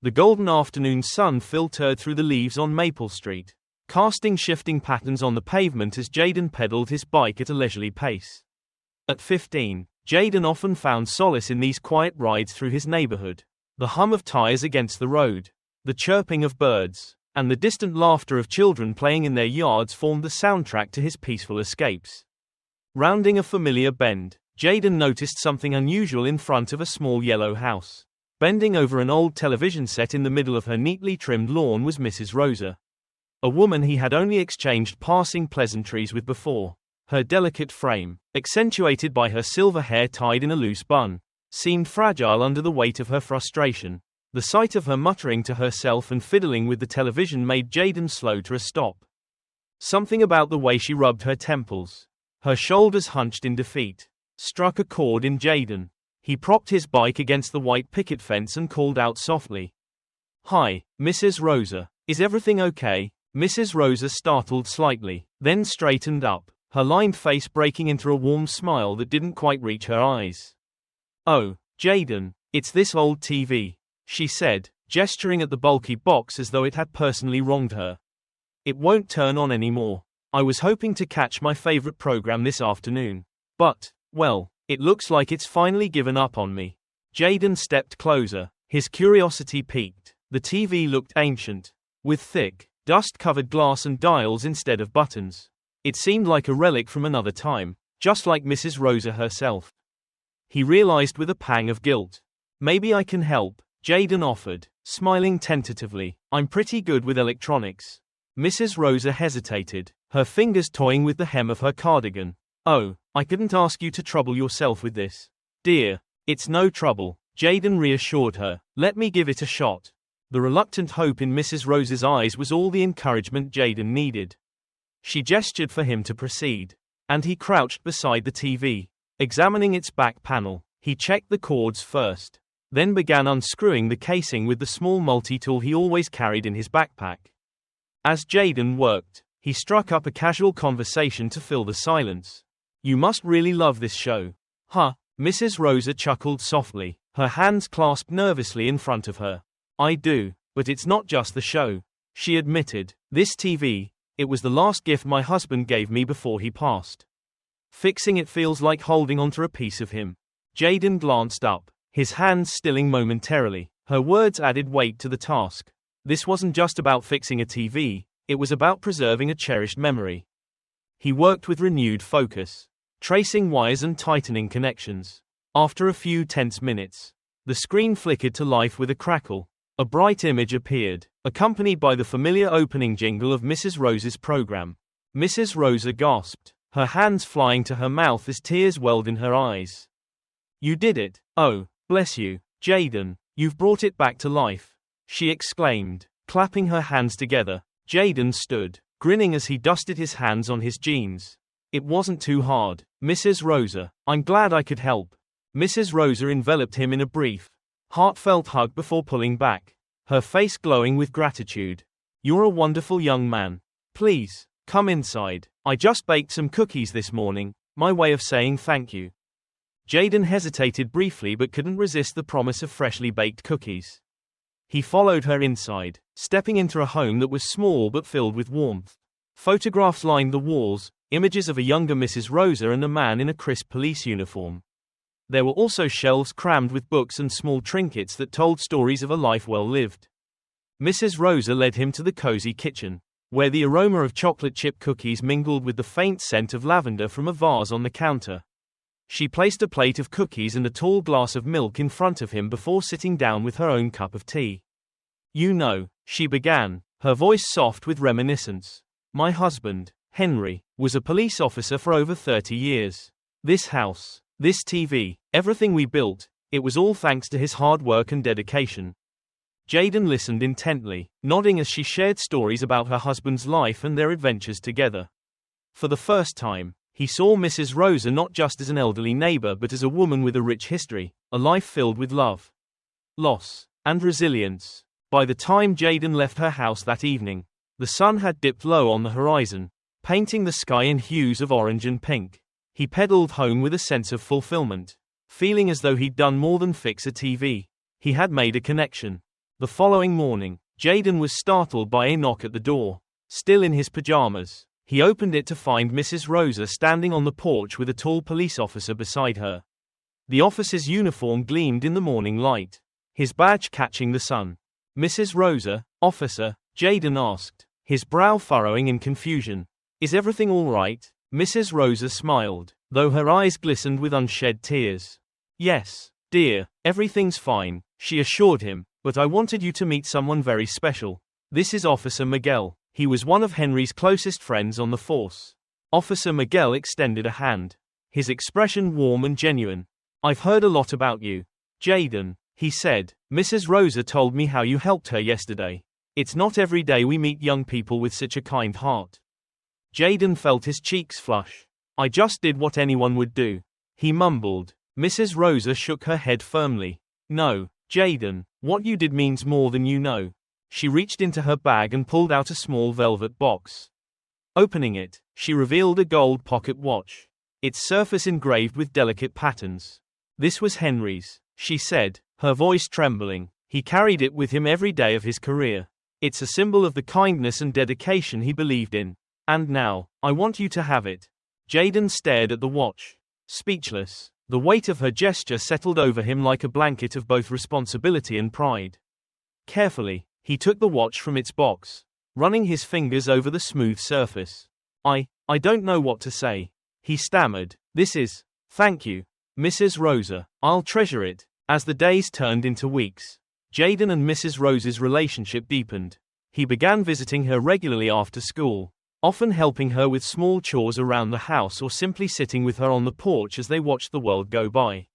The golden afternoon sun filtered through the leaves on Maple Street, casting shifting patterns on the pavement as Jaden pedaled his bike at a leisurely pace. At 15, Jaden often found solace in these quiet rides through his neighborhood. The hum of tires against the road, the chirping of birds, and the distant laughter of children playing in their yards formed the soundtrack to his peaceful escapes. Rounding a familiar bend, Jaden noticed something unusual in front of a small yellow house. Bending over an old television set in the middle of her neatly trimmed lawn was Mrs. Rosa. A woman he had only exchanged passing pleasantries with before. Her delicate frame, accentuated by her silver hair tied in a loose bun, seemed fragile under the weight of her frustration. The sight of her muttering to herself and fiddling with the television made Jaden slow to a stop. Something about the way she rubbed her temples, her shoulders hunched in defeat, struck a chord in Jaden. He propped his bike against the white picket fence and called out softly. "Hi, Mrs. Rosa, is everything okay?" Mrs. Rosa startled slightly, then straightened up, her lined face breaking into a warm smile that didn't quite reach her eyes. "Oh, Jaden, it's this old TV," she said, gesturing at the bulky box as though it had personally wronged her. "It won't turn on anymore. I was hoping to catch my favorite program this afternoon. But, well, it looks like it's finally given up on me." Jaden stepped closer, his curiosity piqued. The TV looked ancient, with thick, dust-covered glass and dials instead of buttons. It seemed like a relic from another time, just like Mrs. Rosa herself. He realized with a pang of guilt. "Maybe I can help," Jaden offered, smiling tentatively. "I'm pretty good with electronics." Mrs. Rosa hesitated, her fingers toying with the hem of her cardigan. "Oh, I couldn't ask you to trouble yourself with this, dear." "It's no trouble," Jaden reassured her. "Let me give it a shot." The reluctant hope in Mrs. Rosa's eyes was all the encouragement Jaden needed. She gestured for him to proceed, and he crouched beside the TV, examining its back panel. He checked the cords first, then began unscrewing the casing with the small multi-tool he always carried in his backpack. As Jaden worked, he struck up a casual conversation to fill the silence. "You must really love this show." "Huh?" Mrs. Rosa chuckled softly, her hands clasped nervously in front of her. "I do, but it's not just the show," she admitted. "This TV, it was the last gift my husband gave me before he passed. Fixing it feels like holding onto a piece of him." Jaden glanced up, his hands stilling momentarily. Her words added weight to the task. This wasn't just about fixing a TV, it was about preserving a cherished memory. He worked with renewed focus, tracing wires and tightening connections. After a few tense minutes, the screen flickered to life with a crackle. A bright image appeared, accompanied by the familiar opening jingle of Mrs. Rosa's program. Mrs. Rosa gasped, her hands flying to her mouth as tears welled in her eyes. "You did it. Oh, bless you, Jaden, you've brought it back to life," she exclaimed, clapping her hands together. Jaden stood, grinning as he dusted his hands on his jeans. "It wasn't too hard, Mrs. Rosa. I'm glad I could help." Mrs. Rosa enveloped him in a brief, heartfelt hug before pulling back, her face glowing with gratitude. "You're a wonderful young man. Please, come inside. I just baked some cookies this morning, my way of saying thank you." Jaden hesitated briefly but couldn't resist the promise of freshly baked cookies. He followed her inside, stepping into a home that was small but filled with warmth. Photographs lined the walls, images of a younger Mrs. Rosa and a man in a crisp police uniform. There were also shelves crammed with books and small trinkets that told stories of a life well lived. Mrs. Rosa led him to the cozy kitchen, where the aroma of chocolate chip cookies mingled with the faint scent of lavender from a vase on the counter. She placed a plate of cookies and a tall glass of milk in front of him before sitting down with her own cup of tea. "You know," she began, her voice soft with reminiscence, "my husband, Henry, was a police officer for over 30 years. This house, this TV, everything we built, it was all thanks to his hard work and dedication." Jaden listened intently, nodding as she shared stories about her husband's life and their adventures together. For the first time, he saw Mrs. Rosa not just as an elderly neighbor but as a woman with a rich history, a life filled with love, loss, and resilience. By the time Jaden left her house that evening, the sun had dipped low on the horizon, painting the sky in hues of orange and pink. He pedaled home with a sense of fulfillment, feeling as though he'd done more than fix a TV. He had made a connection. The following morning, Jayden was startled by a knock at the door. Still in his pajamas, he opened it to find Mrs. Rosa standing on the porch with a tall police officer beside her. The officer's uniform gleamed in the morning light, his badge catching the sun. "Mrs. Rosa, officer," Jayden asked, his brow furrowing in confusion. "Is everything all right?" Mrs. Rosa smiled, though her eyes glistened with unshed tears. "Yes, dear, everything's fine," she assured him, "but I wanted you to meet someone very special. This is Officer Miguel. He was one of Henry's closest friends on the force." Officer Miguel extended a hand, his expression warm and genuine. "I've heard a lot about you, Jayden," he said. "Mrs. Rosa told me how you helped her yesterday. It's not every day we meet young people with such a kind heart." Jayden felt his cheeks flush. "I just did what anyone would do," he mumbled. Mrs. Rosa shook her head firmly. "No, Jayden, what you did means more than you know." She reached into her bag and pulled out a small velvet box. Opening it, she revealed a gold pocket watch, its surface engraved with delicate patterns. "This was Henry's," she said, her voice trembling. "He carried it with him every day of his career. It's a symbol of the kindness and dedication he believed in. And now, I want you to have it." Jayden stared at the watch, speechless. The weight of her gesture settled over him like a blanket of both responsibility and pride. Carefully, he took the watch from its box, running his fingers over the smooth surface. I don't know what to say," he stammered. Thank you, Mrs. Rosa. I'll treasure it." As the days turned into weeks, Jayden and Mrs. Rosa's relationship deepened. He began visiting her regularly after school, often helping her with small chores around the house or simply sitting with her on the porch as they watched the world go by.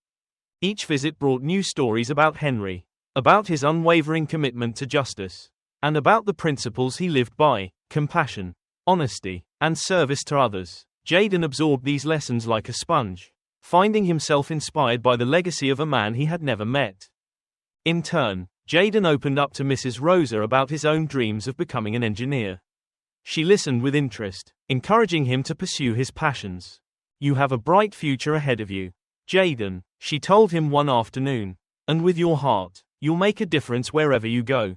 Each visit brought new stories about Henry, about his unwavering commitment to justice, and about the principles he lived by: compassion, honesty, and service to others. Jayden absorbed these lessons like a sponge, finding himself inspired by the legacy of a man he had never met. In turn, Jayden opened up to Mrs. Rosa about his own dreams of becoming an engineer. She listened with interest, encouraging him to pursue his passions. "You have a bright future ahead of you, Jayden," she told him one afternoon. "And with your heart, you'll make a difference wherever you go."